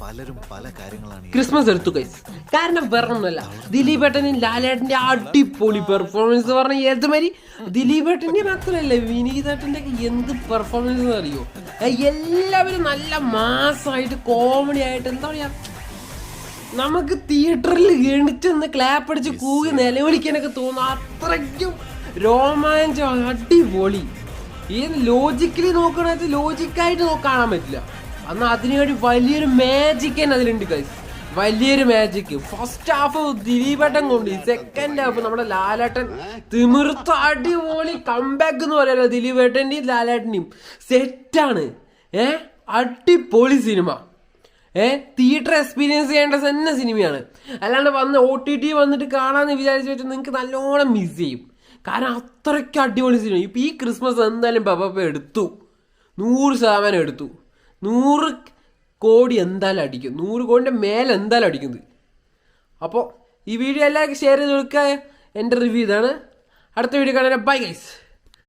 പലരും പല കാര്യങ്ങളാണ് ക്രിസ്മസ് എടുത്തു ഗൈസ്. കാരണം വേറൊന്നുമല്ല, ദിലീപേട്ടനും ലാലേട്ടന്റെ അടിപൊളി പെർഫോമൻസ് പറഞ്ഞ ഏതുമാതിരി ദിലീപേട്ടന്റെ മാത്രമല്ല വിനീതേട്ടന്റെ എന്ത് പെർഫോമൻസ് അറിയോ. എല്ലാവരും നല്ല മാസമായിട്ട് കോമഡി ആയിട്ട് എന്താ പറയാ, നമുക്ക് തിയേറ്ററിൽ ഗണിച്ചൊന്ന് ക്ലാപ്പ് അടിച്ച് കൂകി നിലവിളിക്കാനൊക്കെ തോന്നും. അത്രയ്ക്കും രോമാഞ്ചം, അടിപൊളി. ഈ ലോജിക്കലി നോക്കണ ലോജിക്കായിട്ട് കാണാൻ പറ്റില്ല. എന്നാൽ അതിനുവേണ്ടി വലിയൊരു മാജിക് തന്നെ അതിലുണ്ട് ഗൈസ്, വലിയൊരു മാജിക്. ഫസ്റ്റ് ഹാഫ് ദിലീപേട്ടൻ കൊണ്ട്, സെക്കൻഡ് ഹാഫ് നമ്മുടെ ലാലേട്ടൻ തിമിർത്ത അടിപൊളി കംബാക്ക് എന്ന് പറയാലോ. ദിലീപേട്ടൻ്റെയും ലാലേട്ടൻ്റെയും സെറ്റാണ്. അടിപൊളി സിനിമ. തിയേറ്റർ എക്സ്പീരിയൻസ് ചെയ്യേണ്ട തന്നെ സിനിമയാണ്. അല്ലാണ്ട് വന്ന് OTT വന്നിട്ട് കാണാന്ന് വിചാരിച്ചു വെച്ചാൽ നിങ്ങൾക്ക് നല്ലോണം മിസ് ചെയ്യും. കാരണം അത്രയ്ക്ക് അടിപൊളി സിനിമ. ഇപ്പം ഈ ക്രിസ്മസ് എന്തായാലും പെപ്പ എടുത്തു, 100% എടുത്തു. 100 കോടി എന്തായാലും അടിക്കും, 100 കോടിൻ്റെ മേലെ എന്തായാലും അടിക്കുന്നത്. അപ്പോൾ ഈ വീഡിയോ എല്ലാവർക്കും ഷെയർ ചെയ്ത് കൊടുക്കുക. എൻ്റെ റിവ്യൂ ഇതാണ്. അടുത്ത വീഡിയോ കാണാൻ ബൈ ഗൈസ്.